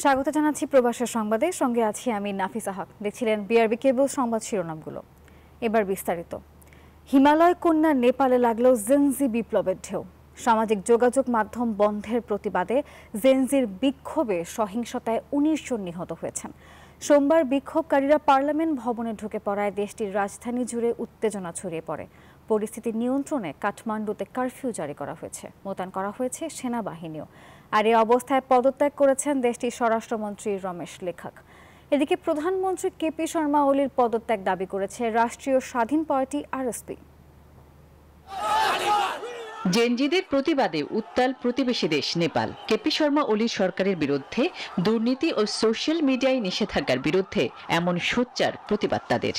স্বাগত জানাচ্ছি প্রবাসের সংবাদে, সঙ্গে আছি আমি নাফিসা হক। দেখছিলেন বিআরবি কেবল সংবাদ শিরোনামগুলো, এবার বিস্তারিত। হিমালয় কন্যা নেপালে লাগলো জেনজি বিপ্লবের ঢেউ। সামাজিক যোগাযোগ মাধ্যম বন্ধের প্রতিবাদে জেনজির বিক্ষোভে সহিংসতায় ১৯ জন নিহত হয়েছেন। সোমবার বিক্ষোভকারীরা পার্লামেন্ট ভবনে ঢুকে পড়ায় দেশটির রাজধানী জুড়ে উত্তেজনা ছড়িয়ে পড়ে। পরিস্থিতি নিয়ন্ত্রণে কাঠমান্ডুতে কারফিউ জারি করা হয়েছে, মোতায়েন করা হয়েছে সেনাবাহিনীও। আর এই অবস্থায় পদত্যাগ করেছেন দেশটির স্বরাষ্ট্রমন্ত্রী রমেশ লেখাক। এদিকে প্রধানমন্ত্রী কেপি শর্মা ওলির পদত্যাগ দাবি করেছে রাষ্ট্রীয় স্বাধীন পার্টি আরএসপি। জেনজিদের প্রতিবাদে উত্তাল প্রতিবেশী দেশ নেপাল। কেপি শর্মা ওলির সরকারের বিরুদ্ধে দুর্নীতি ও সোশ্যাল মিডিয়ায় নিষেধাজ্ঞার বিরুদ্ধে এমন সোচ্চার প্রতিবাদ তাদের।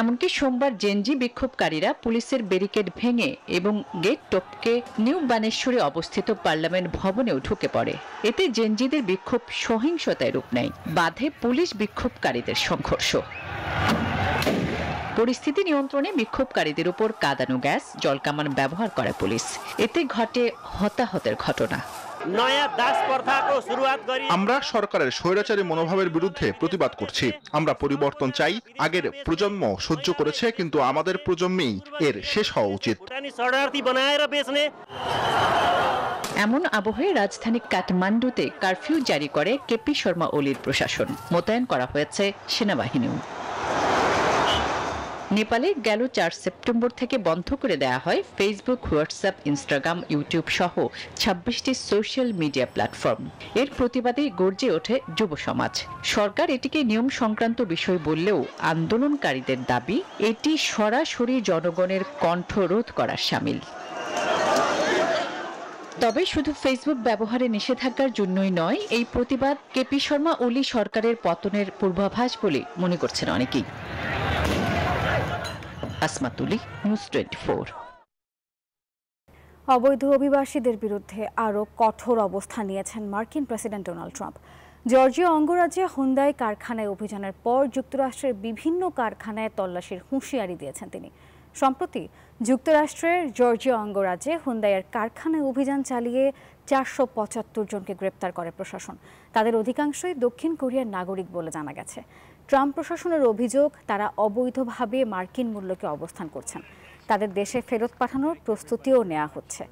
এমনকি সোমবার জেনজি বিক্ষোভকারীরা পুলিশের ব্যারিকেড ভেঙে এবং গেট টপকে নিউ বানেশ্বরে অবস্থিত পার্লামেন্ট ভবনেও ঢুকে পড়ে। এতে জেনজিদের বিক্ষোভ সহিংসতায় রূপ নেয়, বাধে পুলিশ বিক্ষোভকারীদের সংঘর্ষ। পরিস্থিতি নিয়ন্ত্রণে বিক্ষোভকারীদের উপর কাঁদানো গ্যাস, জলকামান ব্যবহার করে পুলিশ। এতে ঘটে হতাহতের ঘটনা। আমরা সরকারের স্বৈরাচারী মনোভাবের বিরুদ্ধে প্রতিবাদ করছি। আমরা পরিবর্তন চাই। আগের প্রজন্ম সহ্য করেছে, কিন্তু আমাদের প্রজন্মেই এর শেষ হওয়া উচিত। এমন আবহে রাজধানী কাঠমান্ডুতে কারফিউ জারি করে কেপি শর্মা ওলির প্রশাসন। মোতায়েন করা হয়েছে সেনাবাহিনীও। নেপালে গেল ৪ সেপ্টেম্বর থেকে বন্ধ করে দেয়া হয় ফেসবুক, হোয়াটসঅ্যাপ, ইনস্টাগ্রাম, ইউটিউব সহ ২৬টি সোশ্যাল মিডিয়া প্ল্যাটফর্ম। এর প্রতিবাদে গর্জে ওঠে যুব সমাজ। সরকার এটিকে নিয়ম সংক্রান্ত বিষয় বললেও আন্দোলনকারীদের দাবি এটি সরাসরি জনগণের কণ্ঠরোধ করার শামিল। তবে শুধু ফেসবুক ব্যবহারে নিষেধাজ্ঞার জন্যই নয়, এই প্রতিবাদ কেপি শর্মা ওলি সরকারের পতনের পূর্বাভাস বলে মনে করছেন অনেকেই। আসমাতুলি, নিউজ 24। অবৈধ অভিবাসীদের বিরুদ্ধে আরও কঠোর অবস্থান নিয়েছেন মার্কিন প্রেসিডেন্ট ডোনাল্ড ট্রাম্প। জর্জিয়া অঙ্গরাজ্যে হুন্দাই কারখানায় অভিযানের পর যুক্তরাষ্ট্রের বিভিন্ন কারখানায় তল্লাশির হুঁশিয়ারি দিয়েছেন তিনি। সম্প্রতি যুক্তরাষ্ট্রের জর্জিয়া অঙ্গরাজ্যে হুন্দাইয়ের কারখানায় অভিযান চালিয়ে ৪৭৫ জনকে গ্রেপ্তার করে প্রশাসন। তাদের অধিকাংশই দক্ষিণ কোরিয়ার নাগরিক বলে জানা গেছে। ট্রাম্প প্রশাসনের অভিযোগ, তারা অবৈধভাবে মার্কিন মূল্যকে অবস্থান করছেন। তাদের দেশে ফেরত পাঠানোর প্রস্তুতিও নেওয়া হচ্ছে।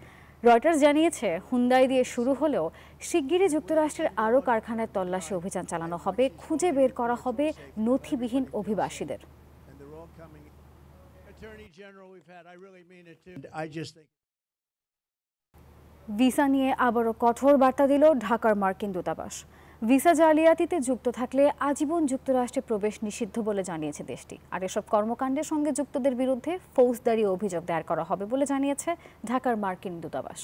রয়টার্স জানিয়েছে, হুন্দাই দিয়ে শুরু হলেও শিগগিরই যুক্তরাষ্ট্রের আরও কারখানায় তল্লাশি অভিযান চালানো হবে, খুঁজে বের করা হবে নথিবিহীন অভিবাসীদের। ভিসা নিয়ে আবারও কঠোর বার্তা দিল ঢাকার মার্কিন দূতাবাস। ভিসা জালিয়াতিতে যুক্ত থাকলে আজীবন যুক্তরাষ্ট্রে প্রবেশ নিষিদ্ধ বলে জানিয়েছে দেশটি। আর এসব কর্মকাণ্ডের সঙ্গে যুক্তদের বিরুদ্ধে ফৌজদারি অভিযোগ দায়ের করা হবে বলে জানিয়েছে ঢাকার মার্কিন দূতাবাস।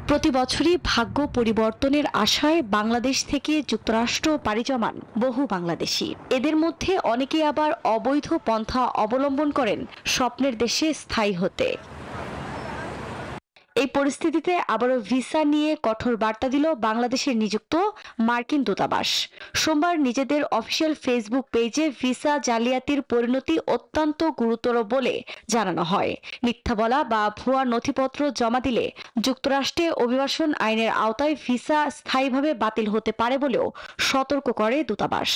প্রতি বছরই ভাগ্য পরিবর্তনের আশায় বাংলাদেশ থেকে যুক্তরাষ্ট্র পাড়ি জমান বহু বাংলাদেশি। এদের মধ্যে অনেকে আবার অবৈধ পন্থা অবলম্বন করেন স্বপ্নের দেশে স্থায়ী হতে। এই পরিস্থিতিতে আবারও ভিসা নিয়ে কঠোর বার্তা দিল বাংলাদেশের নিযুক্ত মার্কিন দূতাবাস। সোমবার নিজেদের অফিসিয়াল ফেসবুক পেজে ভিসা জালিয়াতির পরিণতি অত্যন্ত গুরুতর বলে জানানো হয়। মিথ্যা বলা বা ভুয়া নথিপত্র জমা দিলে যুক্তরাষ্ট্রে অভিবাসন আইনের আওতায় ভিসা স্থায়ীভাবে বাতিল হতে পারে বলেও সতর্ক করে দূতাবাস।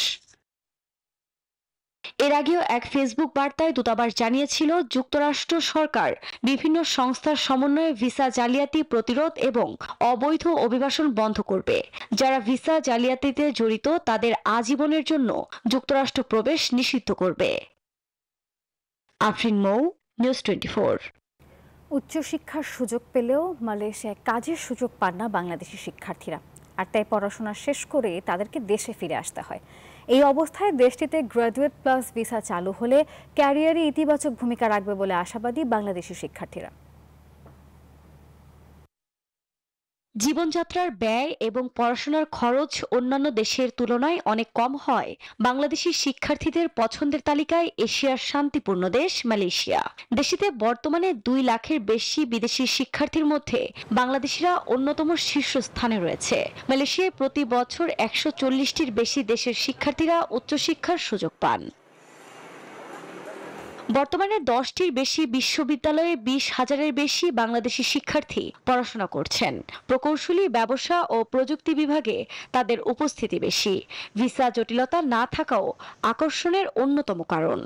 এর আগেও এক ফেসবুক বার্তায় দূতাবাস জানিয়েছিল, যুক্তরাষ্ট্র সরকার বিভিন্ন সংস্থার সমন্বয়ে ভিসা জালিয়াতি প্রতিরোধ এবং অবৈধ অভিবাসন বন্ধ করবে। যারা ভিসা জালিয়াতিতে জড়িত তাদের আজীবনের জন্য যুক্তরাষ্ট্র প্রবেশ নিষিদ্ধ করবে। আফরিন মৌ, নিউজ 24। উচ্চশিক্ষার সুযোগ পেলেও মালয়েশিয়ায় কাজের সুযোগ পান না বাংলাদেশি শিক্ষার্থীরা, আর তাই পড়াশোনা শেষ করে তাদেরকে দেশে ফিরে আসতে হয়। এই অবস্থায় দেশটিতে গ্র্যাজুয়েট প্লাস ভিসা চালু হলে ক্যারিয়ারে ইতিবাচক ভূমিকা রাখবে বলে আশাবাদী বাংলাদেশি শিক্ষার্থীরা। জীবনযাত্রার ব্যয় এবং পড়াশোনার খরচ অন্যান্য দেশের তুলনায় অনেক কম হয় বাংলাদেশি শিক্ষার্থীদের পছন্দের তালিকায় এশিয়ার শান্তিপূর্ণ দেশ মালয়েশিয়া। দেশটিতে বর্তমানে ২ লাখের বেশি বিদেশি শিক্ষার্থীর মধ্যে বাংলাদেশিরা অন্যতম শীর্ষস্থানে রয়েছে। মালয়েশিয়ায় প্রতি বছর ১৪০টির বেশি দেশের শিক্ষার্থীরা উচ্চশিক্ষার সুযোগ পান। বর্তমানে 10টির বেশি বিশ্ববিদ্যালয়ে 20,000-এর বেশি বাংলাদেশি শিক্ষার্থী পড়াশোনা করছেন। প্রকৌশলী, ব্যবসা ও প্রযুক্তি বিভাগে তাদের উপস্থিতি বেশি। ভিসা জটিলতা না থাকাও আকর্ষণের অন্যতম কারণ।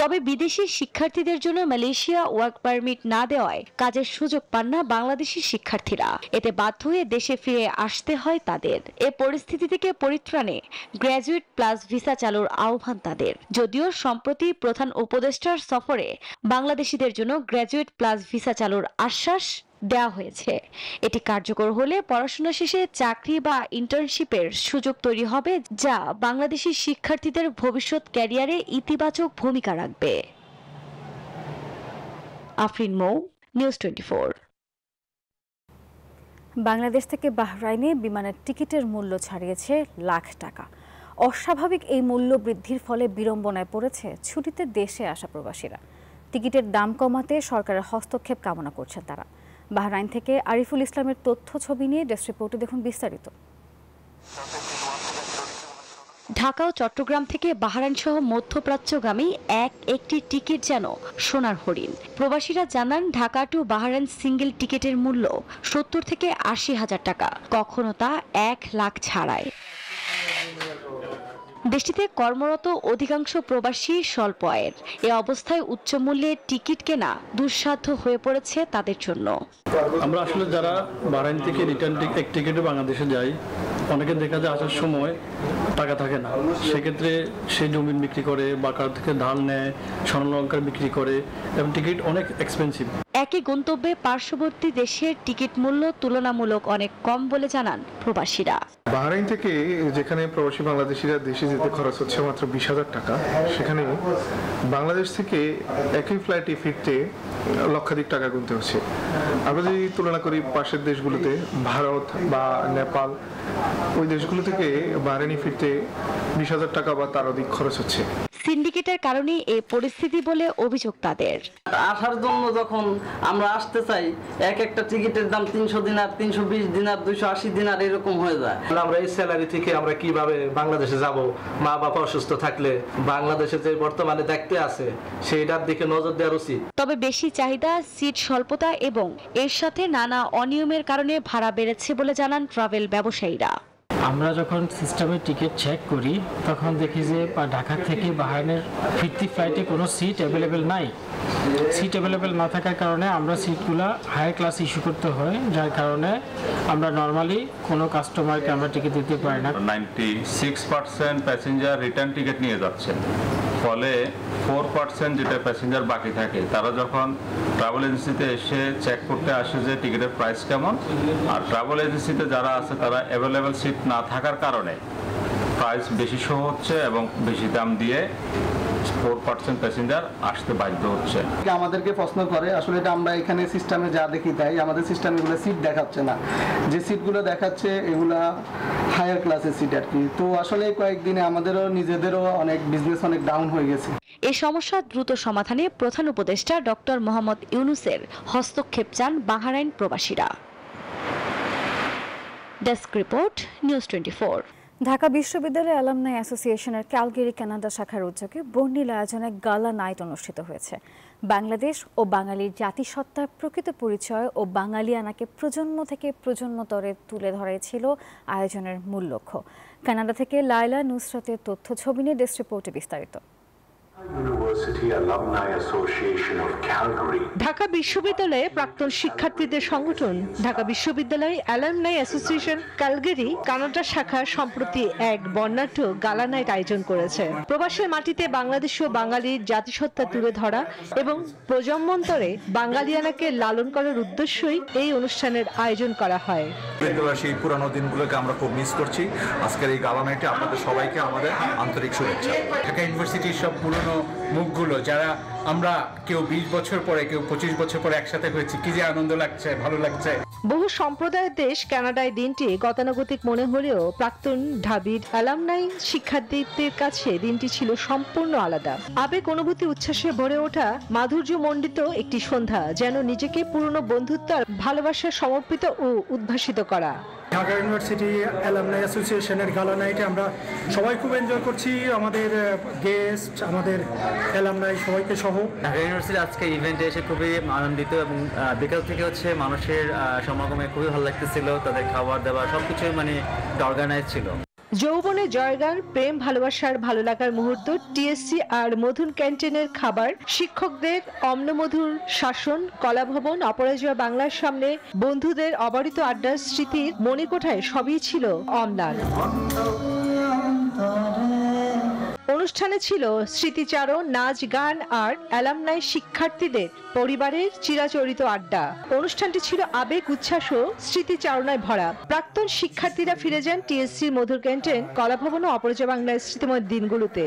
তবে বিদেশি শিক্ষার্থীদের জন্য মালয়েশিয়া ওয়ার্ক পারমিট না দেওয়ায় কাজের সুযোগ পান না বাংলাদেশি শিক্ষার্থীরা। এতে বাধ্য হয়ে দেশে ফিরে আসতে হয় তাদের। এ পরিস্থিতি থেকে পরিত্রাণে গ্র্যাজুয়েট প্লাস ভিসা চালুর আহ্বান তাদের। যদিও সম্প্রতি প্রধান উপদেষ্টার সফরে বাংলাদেশিদের জন্য গ্র্যাজুয়েট প্লাস ভিসা চালুর আশ্বাস দেওয়া হয়েছে। এটি কার্যকর হলে পড়াশোনা শেষে চাকরি বা ইন্টার্নশিপের সুযোগ তৈরি হবে, যা বাংলাদেশি শিক্ষার্থীদের ভবিষ্যৎ ক্যারিয়ারে ইতিবাচক ভূমিকা রাখবে। আফরিন মৌ, নিউজ 24। বাংলাদেশ থেকে বাহরাইনে বিমানের টিকিটের মূল্য ছাড়িয়েছে লাখ টাকা। অস্বাভাবিক এই মূল্য বৃদ্ধির ফলে বিড়ম্বনায় পড়েছে ছুটিতে দেশে আসা প্রবাসীরা। টিকিটের দাম কমাতে সরকারের হস্তক্ষেপ কামনা করছেন তারা। বাহরাইন থেকে আরিফুল ইসলামের তথ্য ছবি নিয়ে ডেস্ক রিপোর্টে দেখুন বিস্তারিত। ঢাকা ও চট্টগ্রাম থেকে বাহরাইন সহ মধ্যপ্রাচ্যগামী একটি টিকিট যেন সোনার হরিণ। প্রবাসীরা জানান, ঢাকা টু বাহরাইন সিঙ্গেল টিকিটের মূল্য 70 থেকে 80,000 টাকা, কখনো তা 1 লাখ ছাড়ায়। দেশটিতে কর্মরত অধিকাংশ প্রবাসী স্বল্প আয়ের। এ অবস্থায় উচ্চ মূল্যের টিকিট কেনা দুঃসাধ্য হয়ে পড়েছে তাদের জন্য। আমরা আসলে যারা বাহরাইন থেকে রিটার্ন টিকিটে বাংলাদেশে যাই, অনেকে দেখা যায় আসার সময় টাকা থাকে না, সেক্ষেত্রে সে জমি বিক্রি করে বা কারো থেকে ধার নেয়, স্বর্ণালংকার বিক্রি করে এবং টিকিট অনেক এক্সপেন্সিভ। একই গন্তব্যে পার্শ্ববর্তী দেশের টিকিট মূল্য তুলনামূলক অনেক কম বলে জানান প্রবাসীরা। বাহরাইন থেকে যেখানে প্রবাসী বাংলাদেশিরা দেশে যেতে খরচ হচ্ছে মাত্র 20,000 টাকা, সেখানে বাংলাদেশ থেকে একই ফ্লাইটে ফিরতে লক্ষাধিক টাকা গুনতে হচ্ছে। আমরা যদি তুলনা করি পাশের দেশগুলোতে, ভারত বা নেপাল, ওই দেশগুলো থেকে বাহরাইনে ফিরতে 20,000 টাকা বা তার অধিক খরচ হচ্ছে। সিন্ডিকেটের কারণে এই পরিস্থিতি বলে অভিযোগ তাদের। আসার জন্য যখন আমরা আসতে চাই, একটা টিকিটের দাম 300 দিনার, 320 দিনার, 280 দিনার এরকম হয়ে যায়। আমরা এই স্যালারি থেকে আমরা কিভাবে বাংলাদেশে যাব? মা বাবা অসুস্থ থাকলে বাংলাদেশে যে বর্তমানে দেখতে আছে সেইটার দিকে নজর দেওয়া উচিত। তবে বেশি চাহিদা, সিট স্বল্পতা এবং এর সাথে নানা অনিয়মের কারণে ভাড়া বেড়েছে বলে জানান ট্রাভেল ব্যবসায়ীরা। আমরা যখন সিস্টেমে টিকিট চেক করি তখন দেখি যে ঢাকা থেকে বাহরাইনের ফিরতি ফ্লাইটে কোনো সিট অ্যাভেলেবেল নাই। সিট অ্যাভেলেবেল না থাকার কারণে আমরা সিটগুলো হায়ার ক্লাস ইস্যু করতে হয়, যার কারণে আমরা নর্মালি কোনো কাস্টমারকে আমরা টিকিট দিতে পারি না। 96% প্যাসেঞ্জার রিটার্ন টিকিট নিয়ে যাচ্ছেন, ফলে 4% যেটা প্যাসেঞ্জার বাকি থাকে, তারা যখন ট্রাভেল এজেন্সিতে এসে চেক করতে আসে যে টিকিটের প্রাইস কেমন, আর ট্রাভেল এজেন্সিতে যারা আছে তারা অ্যাভেলেবেল সিট না থাকার কারণে প্রাইস বেশি শো হচ্ছে এবং বেশি দাম দিয়ে 4% প্যাসেঞ্জার আসতে বাধ্য হচ্ছে। আমাদেরকে প্রশ্ন করে, আসলে এটা আমরা এখানে সিস্টেমে যা দেখি তাই, আমাদের সিস্টেমে এগুলো সিট দেখাচ্ছে না, যে সিটগুলো দেখাচ্ছে এগুলা হায়ার ক্লাসের সিট আর কি। তো আসলে কয়েকদিনে আমাদেরও নিজেদেরও অনেক বিজনেস অনেক ডাউন হয়ে গেছে। এই সমস্যা দ্রুত সমাধানে প্রধান উপদেষ্টা ডক্টর মোহাম্মদ ইউনূসের হস্তক্ষেপ চান বাহরাইন প্রবাসীরা। Desk report, news 24। ঢাকা বিশ্ববিদ্যালয় অ্যালামনাই অ্যাসোসিয়েশনের ক্যালগেরি কানাডা শাখার উদ্যোগে বর্ণিল আয়োজনে গালা নাইট অনুষ্ঠিত হয়েছে। বাংলাদেশ ও বাঙালির জাতিসত্তার প্রকৃত পরিচয় ও বাঙালিয়ানাকে প্রজন্ম থেকে প্রজন্মতরে তুলে ধরাই ছিল আয়োজনের মূল লক্ষ্য। কানাডা থেকে লায়লা নুসরাতের তথ্য ছবি নিয়ে ডেস্ক রিপোর্টে বিস্তারিত। ঢাকা বিশ্ববিদ্যালয়ে প্রাক্তন শিক্ষার্থীদের সংগঠন ঢাকা বিশ্ববিদ্যালয় অ্যালামনাই অ্যাসোসিয়েশন ক্যালগেরি কানাডা শাখা সম্প্রতি এক বর্ণাঢ্য গালা নাইট আয়োজন করেছে। প্রবাসের মাটিতে বাংলাদেশীয় বাঙালির জাতিসত্তা তুলে ধরা এবং প্রজন্মান্তরে বাঙালিয়ানাকে লালন করার উদ্দেশ্যই এই অনুষ্ঠানের আয়োজন করা হয়। সেই পুরানো দিনগুলোকে আমরা খুব মিস করছি। আজকের এই গালা নাইটে আপনাদের সবাইকে আমাদের আন্তরিক শুভেচ্ছা। ঢাকা ইউনিভার্সিটির সব পুরনো মুখগুলো, যারা আমরা কেউ 20 বছর পরে কেউ 25 বছর পরে একসাথে হয়েছি, কি যে আনন্দ লাগছে, ভালো লাগছে। বহু সম্প্রদায়ের দেশ কানাডায় দিনটি গতানুগতিক মনে হলেও প্রাক্তন ঢাবির অ্যালামনাই শিক্ষার্থীদের কাছে দিনটি ছিল সম্পূর্ণ আলাদা। আবেগ, অনুভূতি, উচ্ছ্বাসে ভরে ওঠা মাধুর্য মণ্ডিত একটি সন্ধ্যা, যেন নিজেকে পুরনো বন্ধুত্ব আর ভালোবাসায় সমর্পিত ও উদ্ভাসিত করা। ঢাকা ইউনিভার্সিটি অ্যালামনাই অ্যাসোসিয়েশনের গালা নাইটে আমরা সবাই খুব এনজয় করছি, আমাদের গেস্ট, আমাদের অ্যালামনাই সবাইকে সহ। ঢাকা ইউনিভার্সিটি আজকে ইভেন্টে এসে খুবই আনন্দিত এবং বিকাল থেকে মানুষের সমাগমে খুবই ভালো লাগতেছিল, তাদের খাবার দাবার সবকিছু অর্গানাইজ ছিল। যৌবনে জয়গান, প্রেম ভালোবাসার ভালো লাগার মুহূর্ত, টিএসসি আর মধুর ক্যান্টিনের খাবার, শিক্ষকদের অম্লমধুর শাসন, কলাভবন, অপরাজয় বাংলার সামনে বন্ধুদের অবারিত আড্ডার স্মৃতির মণিকোঠায় সবই ছিল অম্লান। অনুষ্ঠানে ছিল স্মৃতিচারণ, নাচ গান আর অ্যালামনাই শিক্ষার্থীদের পরিবারের চিরাচরিত আড্ডা। অনুষ্ঠানটি ছিল আবেগ, উচ্ছ্বাস ও স্মৃতিচারণায় ভরা। প্রাক্তন শিক্ষার্থীরা ফিরে যান টিএসসির মধুর ক্যান্টিন, কলাভবন ও অপরাজয় বাংলার স্মৃতিময় দিনগুলোতে।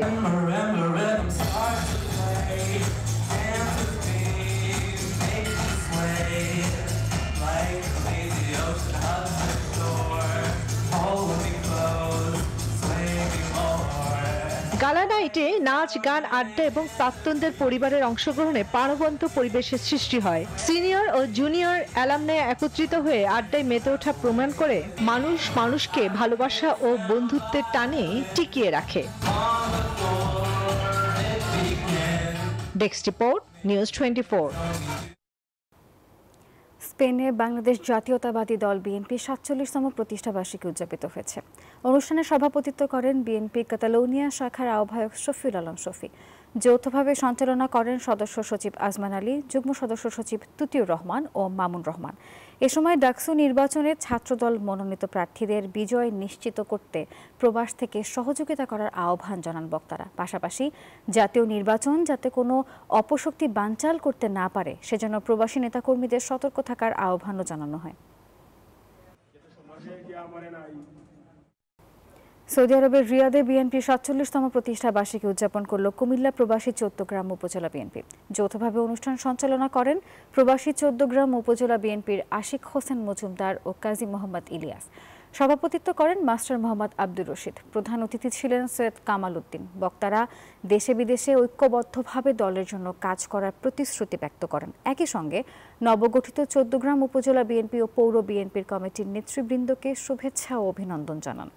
গালা নাইটে নাচ গান, আড্ডা এবং প্রাক্তনদের পরিবারের অংশগ্রহণে প্রাণবন্ত পরিবেশের সৃষ্টি হয়। সিনিয়র ও জুনিয়র অ্যালামনাই একত্রিত হয়ে আড্ডায় মেতে ওঠা প্রমাণ করে মানুষ মানুষকে ভালোবাসা ও বন্ধুত্বের টানে টিকিয়ে রাখে। Desk report, news 24। স্পেনে বাংলাদেশ জাতীয়তাবাদী দল বিএনপি ৪৭তম প্রতিষ্ঠাবার্ষিকী উদযাপিত হয়েছে। অনুষ্ঠানে সভাপতিত্ব করেন বিএনপি কাতালোনিয়া শাখার আহ্বায়ক শফিউল আলম শফি। যৌথভাবে সঞ্চালনা করেন সদস্য সচিব আজমান আলী, যুগ্ম সদস্য সচিব তুতিউর রহমান ও মামুন রহমান। এ সময় ডাকসু নির্বাচনে ছাত্রদল মনোনীত প্রার্থীদের বিজয় নিশ্চিত করতে প্রবাস থেকে সহযোগিতা করার আহ্বান জানান বক্তারা। পাশাপাশি জাতীয় নির্বাচন যাতে কোনো অপশক্তি বানচাল করতে না পারে সেজন্য প্রবাসী নেতাকর্মীদের সতর্ক থাকার আহ্বানও জানানো হয়। সৌদি আরবের রিয়াদে বিএনপি ৪৭তম প্রতিষ্ঠা বার্ষিকী উদযাপন করল কুমিল্লা প্রবাসী চৌদ্দগ্রাম উপজেলা বিএনপি। যৌথভাবে অনুষ্ঠান সঞ্চালনা করেন প্রবাসী চৌদ্দগ্রাম উপজেলা বিএনপির আশিক হোসেন মজুমদার ও কাজী মোহাম্মদ ইলিয়াস। সভাপতিত্ব করেন মাস্টার মোহাম্মদ আব্দুর রশিদ। প্রধান অতিথি ছিলেন সৈয়দ কামাল উদ্দিন। বক্তারা দেশে বিদেশে ঐক্যবদ্ধভাবে দলের জন্য কাজ করার প্রতিশ্রুতি ব্যক্ত করেন। একই সঙ্গে নবগঠিত চৌদ্দগ্রাম উপজেলা বিএনপি ও পৌর বিএনপির কমিটির নেতৃবৃন্দকে শুভেচ্ছা ও অভিনন্দন জানান।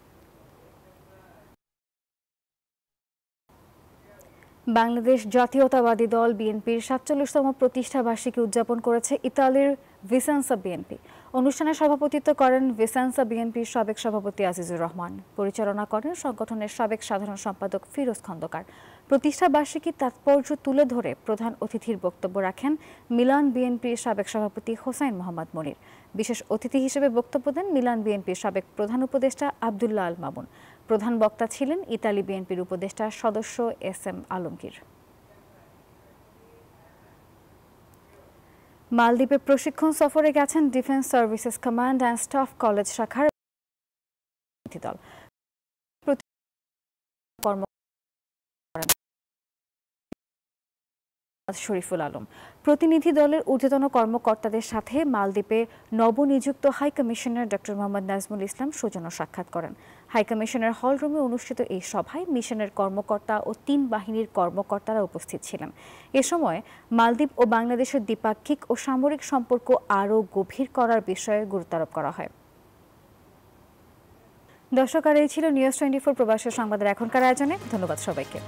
বাংলাদেশ জাতীয়তাবাদী দল বিএনপির ৪৭তম প্রতিষ্ঠা বার্ষিকী উদযাপন করেছে ইতালির ভিসেন্সা বিএনপি। অনুষ্ঠানে সভাপতিত্ব করেন ভিসেন্সা বিএনপির সাবেক সভাপতি আজিজুর রহমান। পরিচালনা করেন সংগঠনের সাবেক সাধারণ সম্পাদক ফিরোজ খন্দকার। প্রতিষ্ঠা বার্ষিকীর তাৎপর্য তুলে ধরে প্রধান অতিথির বক্তব্য রাখেন মিলান বিএনপির সাবেক সভাপতি হোসাইন মোহাম্মদ মনির। বিশেষ অতিথি হিসেবে বক্তব্য দেন মিলান বিএনপির সাবেক প্রধান উপদেষ্টা আব্দুল্লাহ আল মামুন। প্রধান বক্তা ছিলেন ইতালি বিএনপির উপদেষ্টা সদস্য এস.এম. আলমগীর। মালদ্বীপে প্রশিক্ষণ সফরে গেছেন defence services command and staff college শাখার দল। শরীফুল আলম প্রতিনিধি দলের ঊর্ধ্বতন কর্মকর্তাদের সাথে মালদ্বীপে নবনিযুক্ত high commissioner doctor Mohammad Nazmul Islam সৌজন্য সাক্ষাৎ করেন। হাই কমিশনের হলরুমে অনুষ্ঠিত এই সভায় মিশনের কর্মকর্তা ও ৩ বাহিনীর কর্মকর্তারা উপস্থিত ছিলেন। এ সময় মালদ্বীপ ও বাংলাদেশের দ্বিপাক্ষিক ও সামরিক সম্পর্ক আরও গভীর করার বিষয়ে গুরুত্বারোপ করা হয়। দর্শক, আর এই ছিল নিউজ 24 প্রবাসী সংবাদের এখনকার আয়োজনে। ধন্যবাদ সবাইকে।